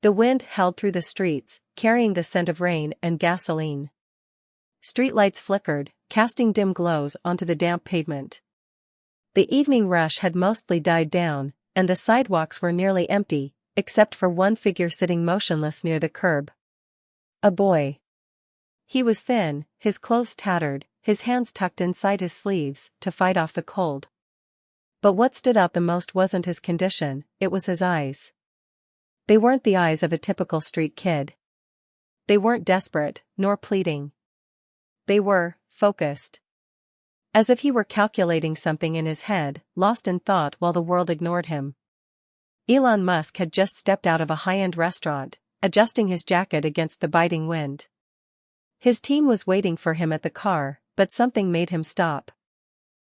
The wind howled through the streets, carrying the scent of rain and gasoline. Streetlights flickered, casting dim glows onto the damp pavement. The evening rush had mostly died down, and the sidewalks were nearly empty, except for one figure sitting motionless near the curb. A boy. He was thin, his clothes tattered, his hands tucked inside his sleeves to fight off the cold. But what stood out the most wasn't his condition, it was his eyes. They weren't the eyes of a typical street kid. They weren't desperate, nor pleading. They were focused. As if he were calculating something in his head, lost in thought while the world ignored him. Elon Musk had just stepped out of a high-end restaurant, adjusting his jacket against the biting wind. His team was waiting for him at the car, but something made him stop.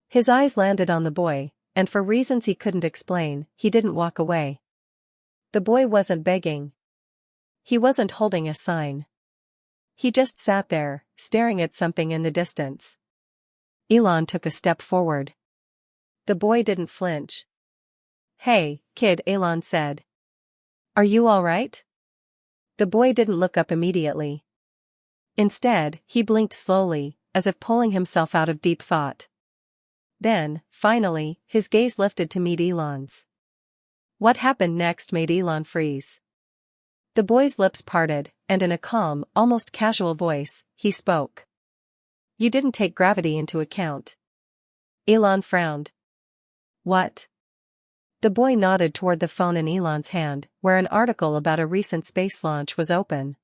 His eyes landed on the boy, and for reasons he couldn't explain, he didn't walk away. The boy wasn't begging. He wasn't holding a sign. He just sat there, staring at something in the distance. Elon took a step forward. The boy didn't flinch. "Hey, kid," Elon said. "Are you all right?" The boy didn't look up immediately. Instead, he blinked slowly, as if pulling himself out of deep thought. Then, finally, his gaze lifted to meet Elon's. What happened next made Elon freeze. The boy's lips parted, and in a calm, almost casual voice, he spoke. "You didn't take gravity into account." Elon frowned. "What?" The boy nodded toward the phone in Elon's hand, where an article about a recent space launch was open.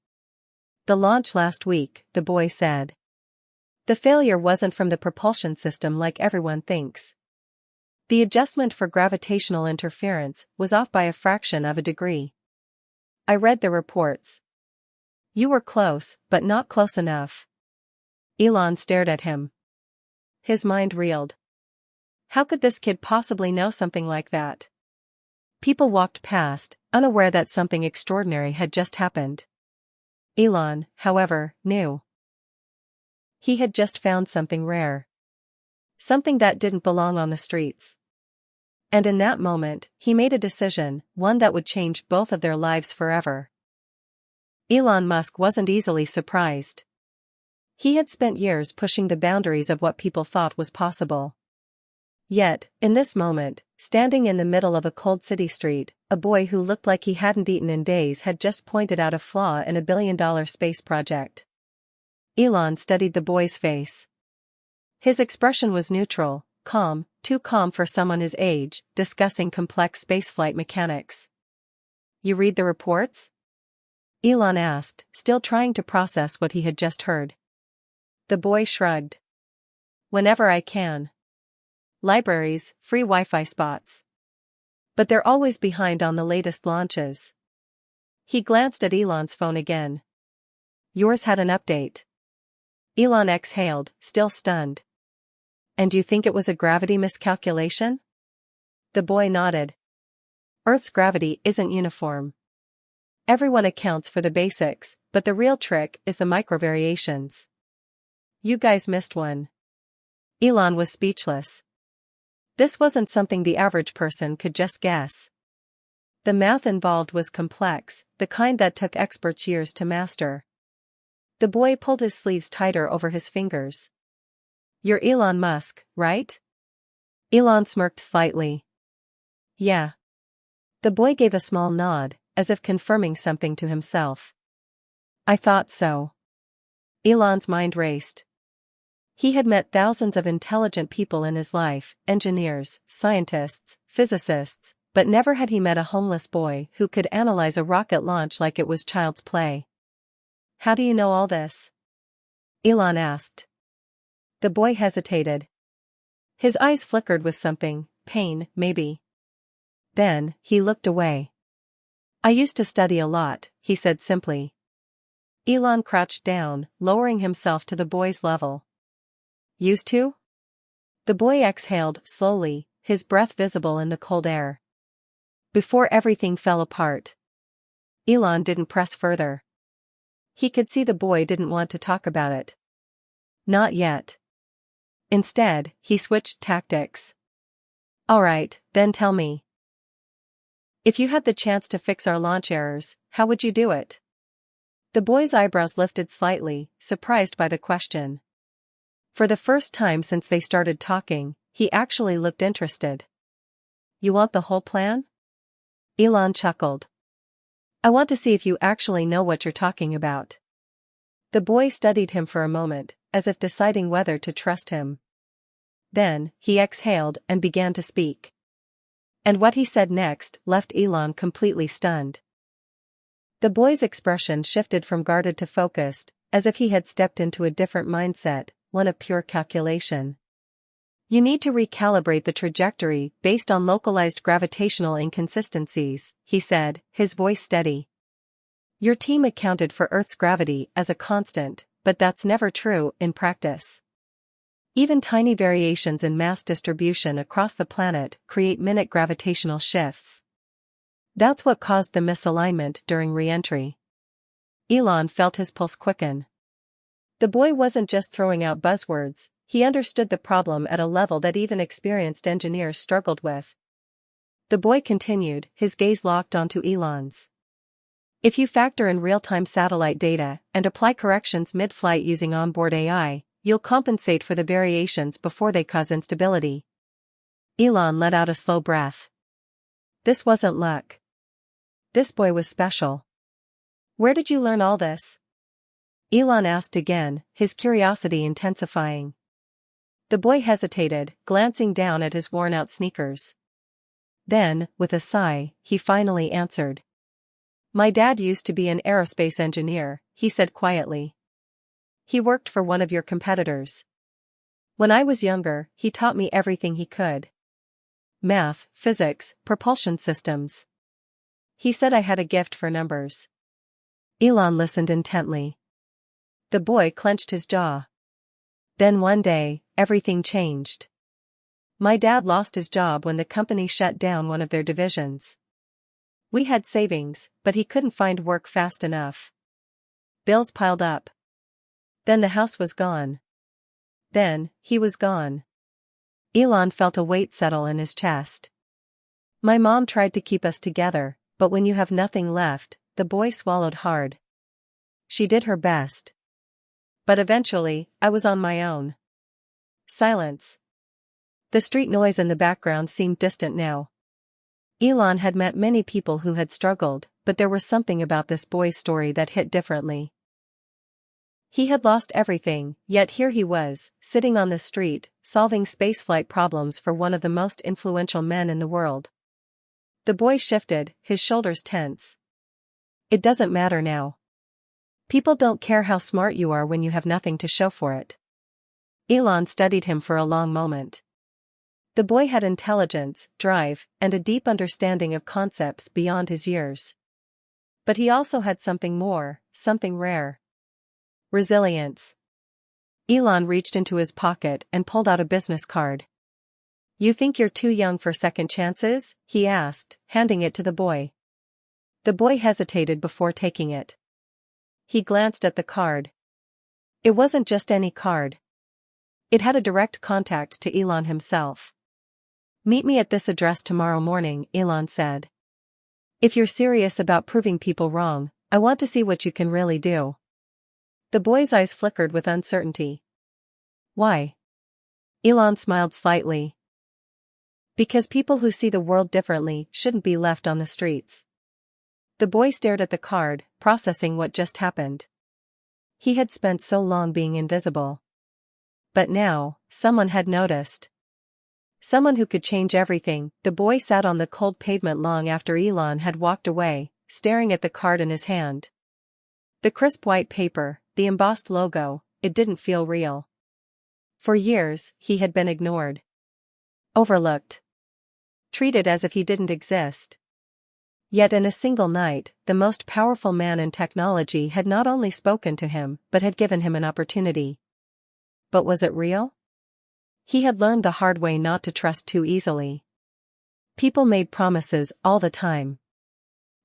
"The launch last week," the boy said. "The failure wasn't from the propulsion system like everyone thinks. The adjustment for gravitational interference was off by a fraction of a degree. I read the reports. You were close, but not close enough." Elon stared at him. His mind reeled. How could this kid possibly know something like that? People walked past, unaware that something extraordinary had just happened. Elon, however, knew. He had just found something rare. Something that didn't belong on the streets. And in that moment, he made a decision, one that would change both of their lives forever. Elon Musk wasn't easily surprised. He had spent years pushing the boundaries of what people thought was possible. Yet, in this moment, standing in the middle of a cold city street, a boy who looked like he hadn't eaten in days had just pointed out a flaw in a billion-dollar space project. Elon studied the boy's face. His expression was neutral, calm, too calm for someone his age, discussing complex spaceflight mechanics. "You read the reports?" Elon asked, still trying to process what he had just heard. The boy shrugged. "Whenever I can. Libraries, free Wi-Fi spots. But they're always behind on the latest launches." He glanced at Elon's phone again. "Yours had an update." Elon exhaled, still stunned. "And you think it was a gravity miscalculation?" The boy nodded. "Earth's gravity isn't uniform. Everyone accounts for the basics, but the real trick is the microvariations. You guys missed one." Elon was speechless. This wasn't something the average person could just guess. The math involved was complex, the kind that took experts years to master. The boy pulled his sleeves tighter over his fingers. "You're Elon Musk, right?" Elon smirked slightly. "Yeah." The boy gave a small nod, as if confirming something to himself. "I thought so." Elon's mind raced. He had met thousands of intelligent people in his life, engineers, scientists, physicists, but never had he met a homeless boy who could analyze a rocket launch like it was child's play. "How do you know all this?" Elon asked. The boy hesitated. His eyes flickered with something, pain, maybe. Then, he looked away. "I used to study a lot," he said simply. Elon crouched down, lowering himself to the boy's level. "Used to?" The boy exhaled slowly, his breath visible in the cold air. "Before everything fell apart." Elon didn't press further. He could see the boy didn't want to talk about it. Not yet. Instead, he switched tactics. "All right, then tell me." If you had the chance to fix our launch errors, how would you do it? The boy's eyebrows lifted slightly, surprised by the question. For the first time since they started talking, he actually looked interested. You want the whole plan? Elon chuckled. I want to see if you actually know what you're talking about. The boy studied him for a moment, as if deciding whether to trust him. Then, he exhaled and began to speak. And what he said next left Elon completely stunned. The boy's expression shifted from guarded to focused, as if he had stepped into a different mindset, one of pure calculation. You need to recalibrate the trajectory based on localized gravitational inconsistencies, he said, his voice steady. Your team accounted for Earth's gravity as a constant, but that's never true in practice. Even tiny variations in mass distribution across the planet create minute gravitational shifts. That's what caused the misalignment during re-entry. Elon felt his pulse quicken. The boy wasn't just throwing out buzzwords, he understood the problem at a level that even experienced engineers struggled with. The boy continued, his gaze locked onto Elon's. If you factor in real-time satellite data and apply corrections mid-flight using onboard AI, you'll compensate for the variations before they cause instability. Elon let out a slow breath. This wasn't luck. This boy was special. Where did you learn all this? Elon asked again, his curiosity intensifying. The boy hesitated, glancing down at his worn-out sneakers. Then, with a sigh, he finally answered. My dad used to be an aerospace engineer, he said quietly. He worked for one of your competitors. When I was younger, he taught me everything he could. Math, physics, propulsion systems. He said I had a gift for numbers. Elon listened intently. The boy clenched his jaw. Then one day, everything changed. My dad lost his job when the company shut down one of their divisions. We had savings, but he couldn't find work fast enough. Bills piled up. Then the house was gone. Then, he was gone. Elon felt a weight settle in his chest. My mom tried to keep us together, but when you have nothing left, the boy swallowed hard. She did her best. But eventually, I was on my own. Silence. The street noise in the background seemed distant now. Elon had met many people who had struggled, but there was something about this boy's story that hit differently. He had lost everything, yet here he was, sitting on the street, solving spaceflight problems for one of the most influential men in the world. The boy shifted, his shoulders tense. It doesn't matter now. People don't care how smart you are when you have nothing to show for it. Elon studied him for a long moment. The boy had intelligence, drive, and a deep understanding of concepts beyond his years. But he also had something more, something rare. Resilience. Elon reached into his pocket and pulled out a business card. You think you're too young for second chances? He asked, handing it to the boy. The boy hesitated before taking it. He glanced at the card. It wasn't just any card. It had a direct contact to Elon himself. Meet me at this address tomorrow morning, Elon said. If you're serious about proving people wrong, I want to see what you can really do. The boy's eyes flickered with uncertainty. Why? Elon smiled slightly. Because people who see the world differently shouldn't be left on the streets. The boy stared at the card, processing what just happened. He had spent so long being invisible. But now, someone had noticed. Someone who could change everything. The boy sat on the cold pavement long after Elon had walked away, staring at the card in his hand. The crisp white paper, the embossed logo, it didn't feel real. For years, he had been ignored. Overlooked. Treated as if he didn't exist. Yet in a single night, the most powerful man in technology had not only spoken to him, but had given him an opportunity. But was it real? He had learned the hard way not to trust too easily. People made promises all the time.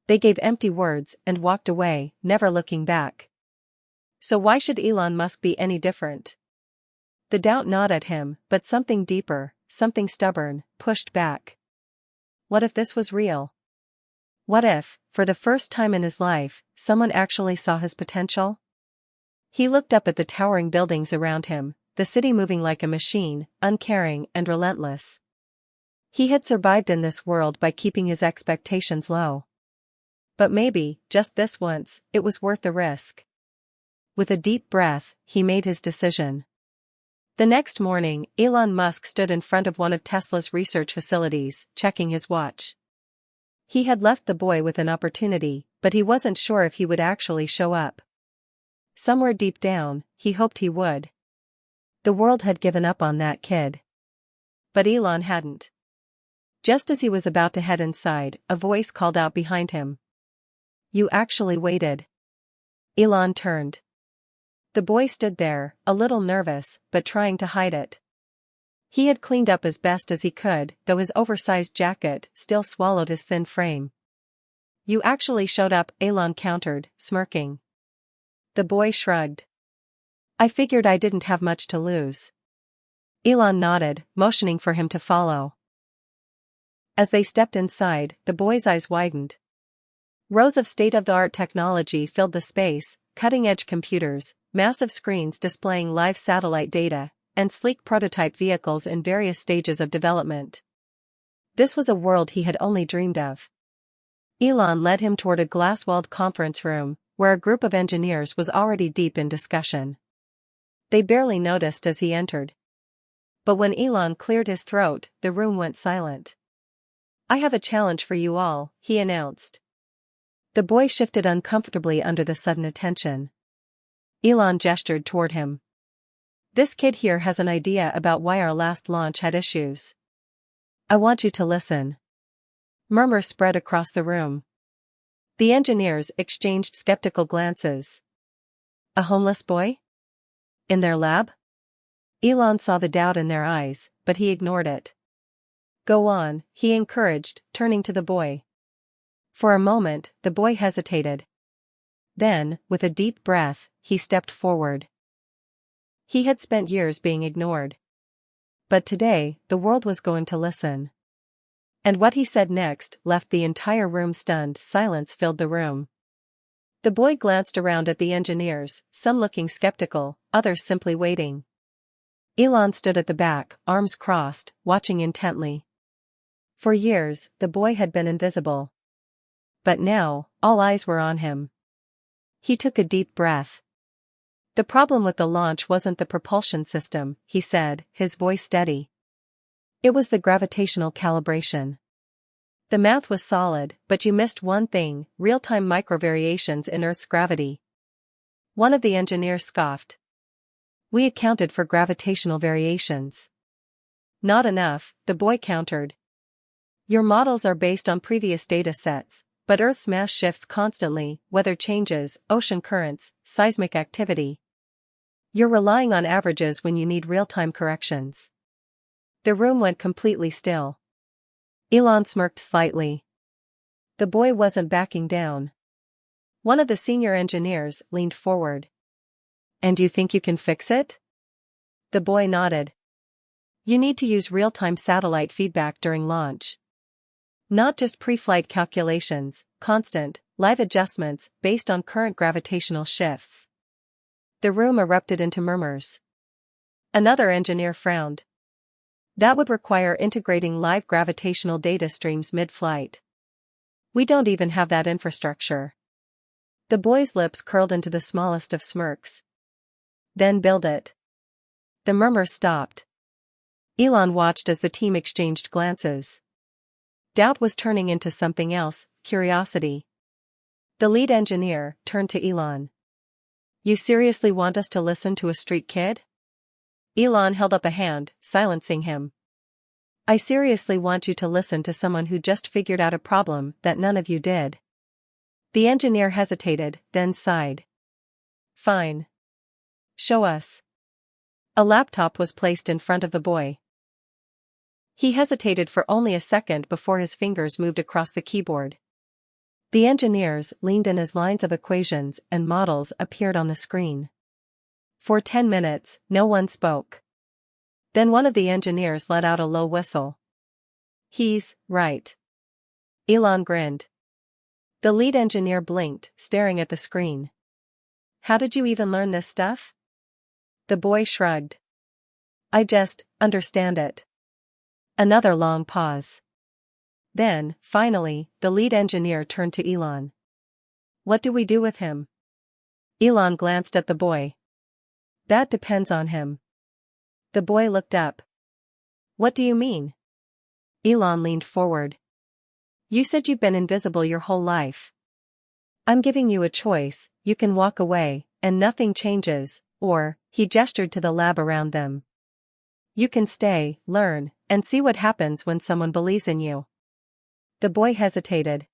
They gave empty words and walked away, never looking back. So why should Elon Musk be any different? The doubt gnawed at him, but something deeper, something stubborn, pushed back. What if this was real? What if, for the first time in his life, someone actually saw his potential? He looked up at the towering buildings around him, the city moving like a machine, uncaring and relentless. He had survived in this world by keeping his expectations low. But maybe, just this once, it was worth the risk. With a deep breath, he made his decision. The next morning, Elon Musk stood in front of one of Tesla's research facilities, checking his watch. He had left the boy with an opportunity, but he wasn't sure if he would actually show up. Somewhere deep down, he hoped he would. The world had given up on that kid. But Elon hadn't. Just as he was about to head inside, a voice called out behind him. "You actually waited." Elon turned. The boy stood there, a little nervous, but trying to hide it. He had cleaned up as best as he could, though his oversized jacket still swallowed his thin frame. "You actually showed up," Elon countered, smirking. The boy shrugged. "I figured I didn't have much to lose." Elon nodded, motioning for him to follow. As they stepped inside, the boy's eyes widened. Rows of state-of-the-art technology filled the space, cutting-edge computers, massive screens displaying live satellite data, and sleek prototype vehicles in various stages of development. This was a world he had only dreamed of. Elon led him toward a glass-walled conference room, where a group of engineers was already deep in discussion. They barely noticed as he entered. But when Elon cleared his throat, the room went silent. "I have a challenge for you all," he announced. The boy shifted uncomfortably under the sudden attention. Elon gestured toward him. "This kid here has an idea about why our last launch had issues. I want you to listen." Murmurs spread across the room. The engineers exchanged skeptical glances. A homeless boy? In their lab? Elon saw the doubt in their eyes, but he ignored it. "Go on," he encouraged, turning to the boy. For a moment, the boy hesitated. Then, with a deep breath, he stepped forward. He had spent years being ignored. But today, the world was going to listen. And what he said next left the entire room stunned. Silence filled the room. The boy glanced around at the engineers, some looking skeptical, others simply waiting. Elon stood at the back, arms crossed, watching intently. For years, the boy had been invisible. But now, all eyes were on him. He took a deep breath. "The problem with the launch wasn't the propulsion system," he said, his voice steady. "It was the gravitational calibration. The math was solid, but you missed one thing: real-time microvariations in Earth's gravity." One of the engineers scoffed. "We accounted for gravitational variations." "Not enough," the boy countered. "Your models are based on previous data sets, but Earth's mass shifts constantly: weather changes, ocean currents, seismic activity. You're relying on averages when you need real-time corrections." The room went completely still. Elon smirked slightly. The boy wasn't backing down. One of the senior engineers leaned forward. "And you think you can fix it?" The boy nodded. "You need to use real-time satellite feedback during launch. Not just pre-flight calculations, constant, live adjustments based on current gravitational shifts." The room erupted into murmurs. Another engineer frowned. "That would require integrating live gravitational data streams mid-flight. We don't even have that infrastructure." The boy's lips curled into the smallest of smirks. "Then build it." The murmurs stopped. Elon watched as the team exchanged glances. Doubt was turning into something else: curiosity. The lead engineer turned to Elon. "You seriously want us to listen to a street kid?" Elon held up a hand, silencing him. "I seriously want you to listen to someone who just figured out a problem that none of you did." The engineer hesitated, then sighed. "Fine. Show us." A laptop was placed in front of the boy. He hesitated for only a second before his fingers moved across the keyboard. The engineers leaned in as lines of equations and models appeared on the screen. For 10 minutes, no one spoke. Then one of the engineers let out a low whistle. "He's right." Elon grinned. The lead engineer blinked, staring at the screen. How did you even learn this stuff? The boy shrugged. I just understand it. Another long pause. Then, finally, the lead engineer turned to Elon. What do we do with him? Elon glanced at the boy. That depends on him. The boy looked up. What do you mean? Elon leaned forward. You said you've been invisible your whole life. I'm giving you a choice, you can walk away, and nothing changes, or, he gestured to the lab around them. You can stay, learn, and see what happens when someone believes in you. The boy hesitated.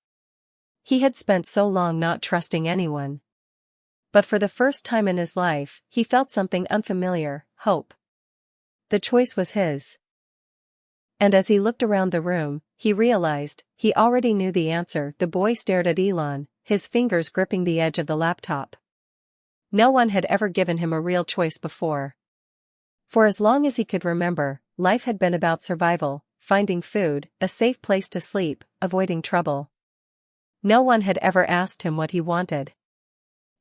He had spent so long not trusting anyone. But for the first time in his life, he felt something unfamiliar, hope. The choice was his. And as he looked around the room, he realized, he already knew the answer. The boy stared at Elon, his fingers gripping the edge of the laptop. No one had ever given him a real choice before. For as long as he could remember, life had been about survival, finding food, a safe place to sleep, avoiding trouble. No one had ever asked him what he wanted.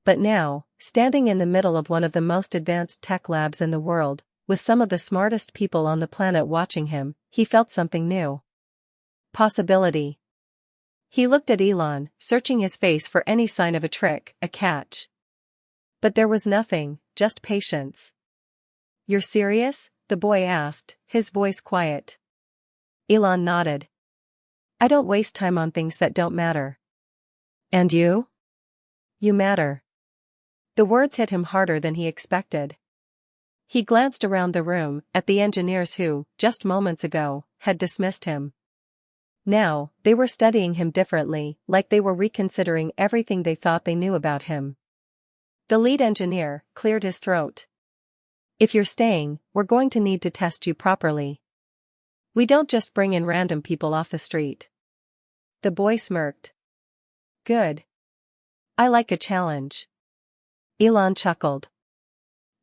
But now, standing in the middle of one of the most advanced tech labs in the world, with some of the smartest people on the planet watching him, he felt something new. Possibility. He looked at Elon, searching his face for any sign of a trick, a catch. But there was nothing, just patience. You're serious? The boy asked, his voice quiet. Elon nodded. I don't waste time on things that don't matter. And you? You matter. The words hit him harder than he expected. He glanced around the room, at the engineers who, just moments ago, had dismissed him. Now, they were studying him differently, like they were reconsidering everything they thought they knew about him. The lead engineer cleared his throat. If you're staying, we're going to need to test you properly. We don't just bring in random people off the street. The boy smirked. Good. I like a challenge. Elon chuckled.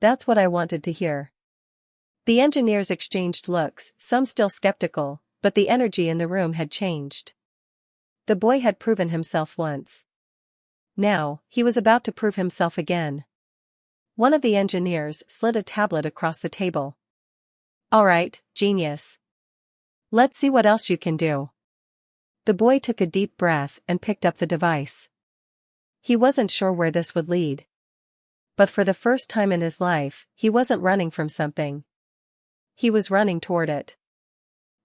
That's what I wanted to hear. The engineers exchanged looks, some still skeptical, but the energy in the room had changed. The boy had proven himself once. Now, he was about to prove himself again. One of the engineers slid a tablet across the table. All right, genius. Let's see what else you can do. The boy took a deep breath and picked up the device. He wasn't sure where this would lead. But for the first time in his life, he wasn't running from something. He was running toward it.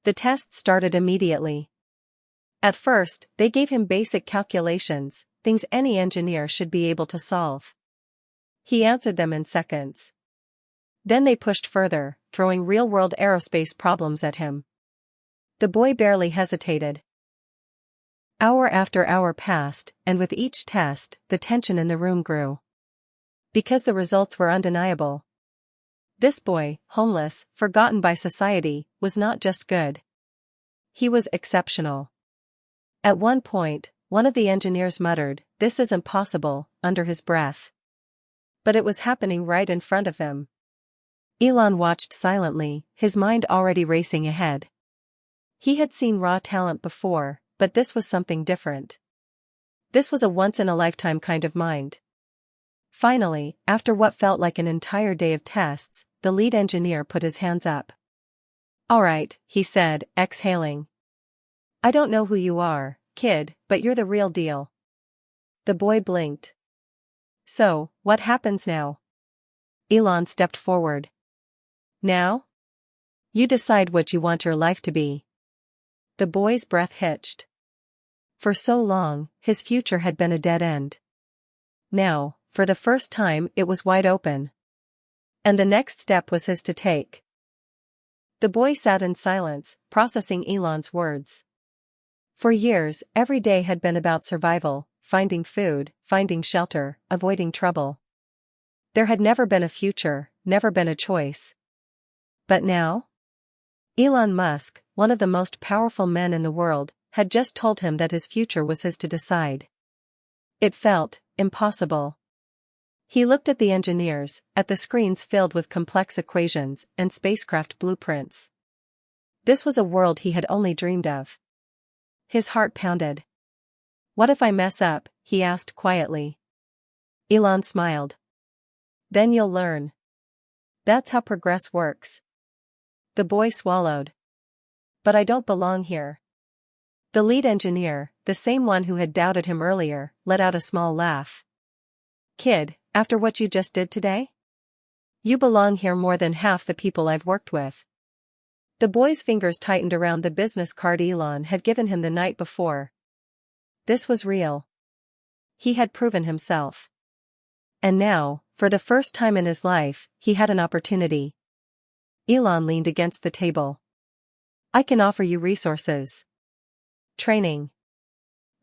The test started immediately. At first, they gave him basic calculations, things any engineer should be able to solve. He answered them in seconds. Then they pushed further, throwing real-world aerospace problems at him. The boy barely hesitated. Hour after hour passed, and with each test, the tension in the room grew. Because the results were undeniable. This boy, homeless, forgotten by society, was not just good. He was exceptional. At one point, one of the engineers muttered, "This isn't possible," under his breath. But it was happening right in front of him. Elon watched silently, his mind already racing ahead. He had seen raw talent before, but this was something different. This was a once-in-a-lifetime kind of mind. Finally, after what felt like an entire day of tests, the lead engineer put his hands up. All right, he said, exhaling. I don't know who you are, kid, but you're the real deal. The boy blinked. So, what happens now? Elon stepped forward. Now? You decide what you want your life to be. The boy's breath hitched. For so long, his future had been a dead end. Now, for the first time, it was wide open. And the next step was his to take. The boy sat in silence, processing Elon's words. For years, every day had been about survival, finding food, finding shelter, avoiding trouble. There had never been a future, never been a choice. But now? Elon Musk, one of the most powerful men in the world, had just told him that his future was his to decide. It felt impossible. He looked at the engineers, at the screens filled with complex equations and spacecraft blueprints. This was a world he had only dreamed of. His heart pounded. What if I mess up? He asked quietly. Elon smiled. Then you'll learn. That's how progress works. The boy swallowed. But I don't belong here. The lead engineer, the same one who had doubted him earlier, let out a small laugh. Kid, after what you just did today? You belong here more than half the people I've worked with. The boy's fingers tightened around the business card Elon had given him the night before. This was real. He had proven himself. And now, for the first time in his life, he had an opportunity. Elon leaned against the table. I can offer you resources. Training.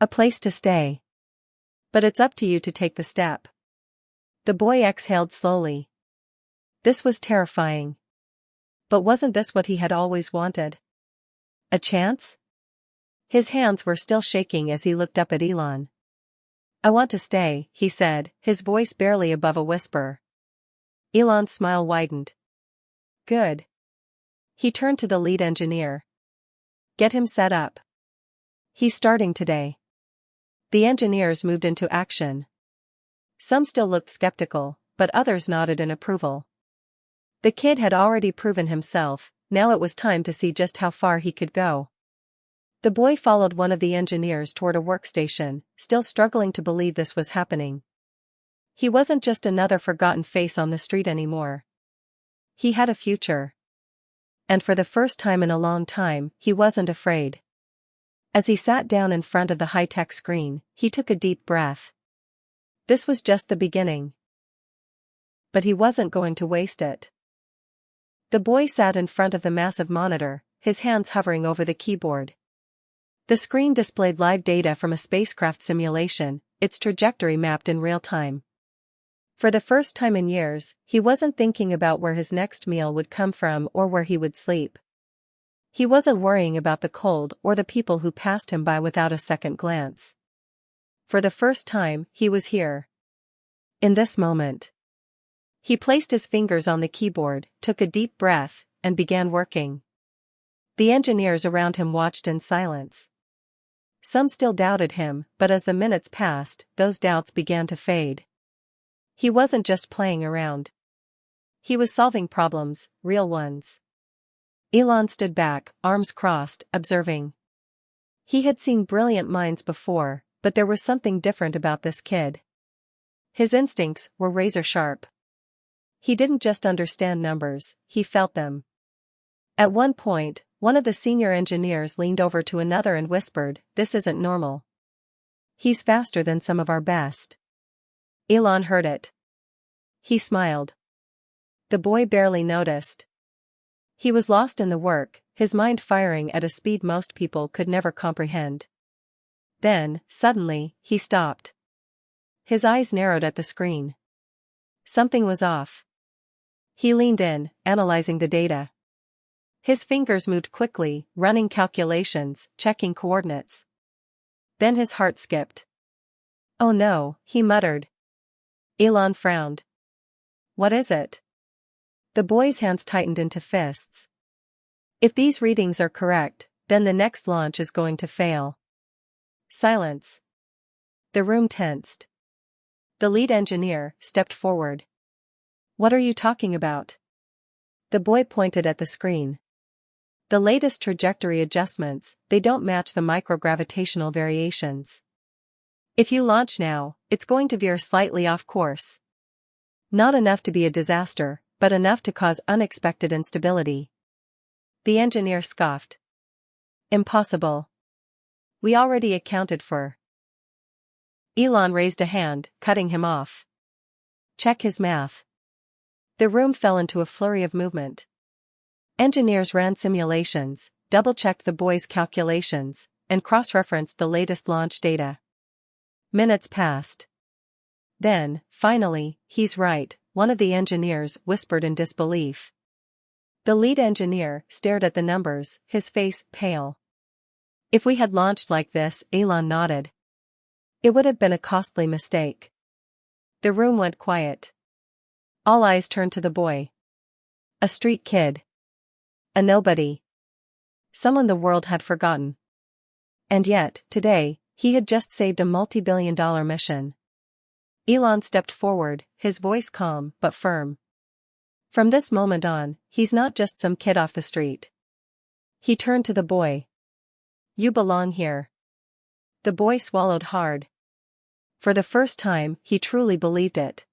A place to stay. But it's up to you to take the step. The boy exhaled slowly. This was terrifying. But wasn't this what he had always wanted? A chance? His hands were still shaking as he looked up at Elon. I want to stay, he said, his voice barely above a whisper. Elon's smile widened. Good. He turned to the lead engineer. Get him set up. He's starting today. The engineers moved into action. Some still looked skeptical, but others nodded in approval. The kid had already proven himself, now it was time to see just how far he could go. The boy followed one of the engineers toward a workstation, still struggling to believe this was happening. He wasn't just another forgotten face on the street anymore. He had a future. And for the first time in a long time, he wasn't afraid. As he sat down in front of the high-tech screen, he took a deep breath. This was just the beginning. But he wasn't going to waste it. The boy sat in front of the massive monitor, his hands hovering over the keyboard. The screen displayed live data from a spacecraft simulation, its trajectory mapped in real time. For the first time in years, he wasn't thinking about where his next meal would come from or where he would sleep. He wasn't worrying about the cold or the people who passed him by without a second glance. For the first time, he was here. In this moment. He placed his fingers on the keyboard, took a deep breath, and began working. The engineers around him watched in silence. Some still doubted him, but as the minutes passed, those doubts began to fade. He wasn't just playing around. He was solving problems, real ones. Elon stood back, arms crossed, observing. He had seen brilliant minds before, but there was something different about this kid. His instincts were razor sharp. He didn't just understand numbers, he felt them. At one point, one of the senior engineers leaned over to another and whispered, "This isn't normal. He's faster than some of our best." Elon heard it. He smiled. The boy barely noticed. He was lost in the work, his mind firing at a speed most people could never comprehend. Then, suddenly, he stopped. His eyes narrowed at the screen. Something was off. He leaned in, analyzing the data. His fingers moved quickly, running calculations, checking coordinates. Then his heart skipped. Oh no, he muttered. Elon frowned. What is it? The boy's hands tightened into fists. If these readings are correct, then the next launch is going to fail. Silence. The room tensed. The lead engineer stepped forward. What are you talking about? The boy pointed at the screen. The latest trajectory adjustments, they don't match the microgravitational variations. If you launch now, it's going to veer slightly off course. Not enough to be a disaster, but enough to cause unexpected instability. The engineer scoffed. Impossible. We already accounted for. Elon raised a hand, cutting him off. Check his math. The room fell into a flurry of movement. Engineers ran simulations, double-checked the boy's calculations, and cross-referenced the latest launch data. Minutes passed. Then, finally, he's right, one of the engineers whispered in disbelief. The lead engineer stared at the numbers, his face pale. If we had launched like this, Elon nodded. It would have been a costly mistake. The room went quiet. All eyes turned to the boy. A street kid. A nobody. Someone the world had forgotten. And yet, today, he had just saved a multi-billion-dollar mission. Elon stepped forward, his voice calm but firm. From this moment on, he's not just some kid off the street. He turned to the boy. You belong here. The boy swallowed hard. For the first time, he truly believed it.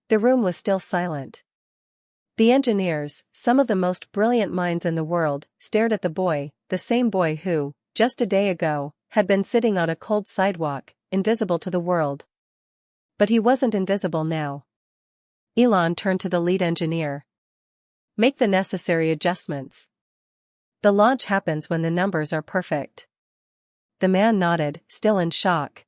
The room was still silent. The engineers, some of the most brilliant minds in the world, stared at the boy, the same boy who, just a day ago, had been sitting on a cold sidewalk, invisible to the world. But he wasn't invisible now. Elon turned to the lead engineer. Make the necessary adjustments. The launch happens when the numbers are perfect. The man nodded, still in shock.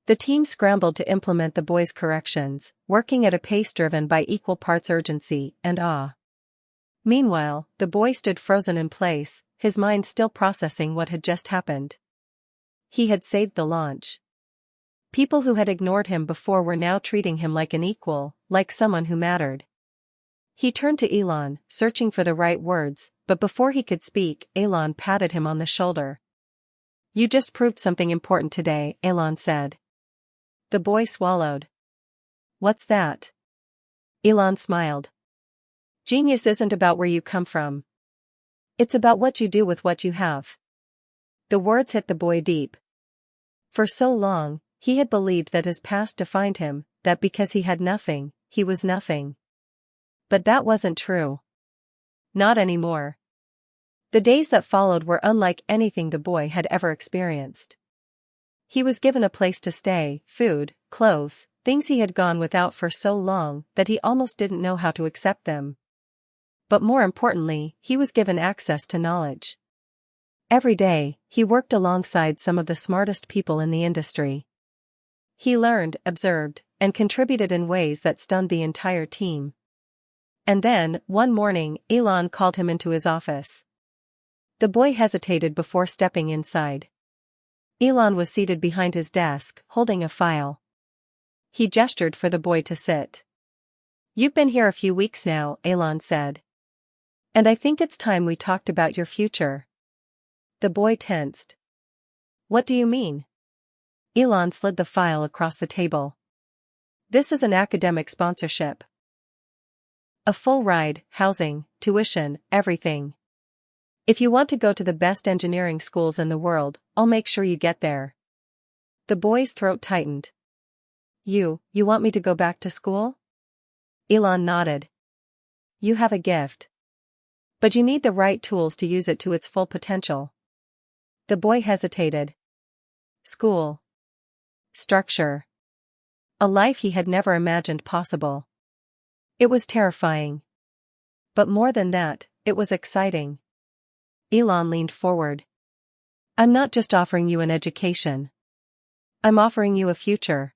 The team scrambled to implement the boy's corrections, working at a pace driven by equal parts urgency and awe. Meanwhile, the boy stood frozen in place, his mind still processing what had just happened. He had saved the launch. People who had ignored him before were now treating him like an equal, like someone who mattered. He turned to Elon, searching for the right words, but before he could speak, Elon patted him on the shoulder. You just proved something important today, Elon said. The boy swallowed. What's that? Elon smiled. Genius isn't about where you come from. It's about what you do with what you have. The words hit the boy deep. For so long, he had believed that his past defined him, that because he had nothing, he was nothing. But that wasn't true. Not anymore. The days that followed were unlike anything the boy had ever experienced. He was given a place to stay, food, clothes, things he had gone without for so long that he almost didn't know how to accept them. But more importantly, he was given access to knowledge. Every day, he worked alongside some of the smartest people in the industry. He learned, observed, and contributed in ways that stunned the entire team. And then, one morning, Elon called him into his office. The boy hesitated before stepping inside. Elon was seated behind his desk, holding a file. He gestured for the boy to sit. You've been here a few weeks now, Elon said. And I think it's time we talked about your future. The boy tensed. What do you mean? Elon slid the file across the table. This is an academic sponsorship. A full ride, housing, tuition, everything. If you want to go to the best engineering schools in the world, I'll make sure you get there. The boy's throat tightened. You want me to go back to school? Elon nodded. You have a gift. But you need the right tools to use it to its full potential. The boy hesitated. School. Structure. A life he had never imagined possible. It was terrifying. But more than that, it was exciting. Elon leaned forward. I'm not just offering you an education. I'm offering you a future.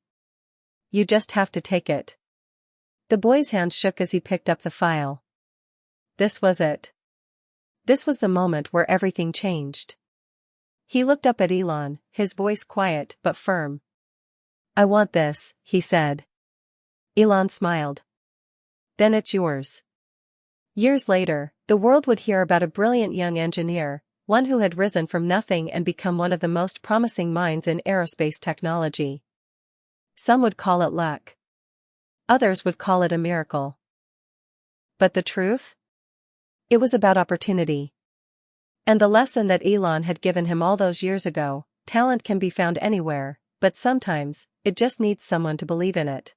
You just have to take it. The boy's hand shook as he picked up the file. This was it. This was the moment where everything changed. He looked up at Elon, his voice quiet but firm. I want this, he said. Elon smiled. Then it's yours. Years later, the world would hear about a brilliant young engineer, one who had risen from nothing and become one of the most promising minds in aerospace technology. Some would call it luck. Others would call it a miracle. But the truth? It was about opportunity. And the lesson that Elon had given him all those years ago, talent can be found anywhere, but sometimes, it just needs someone to believe in it.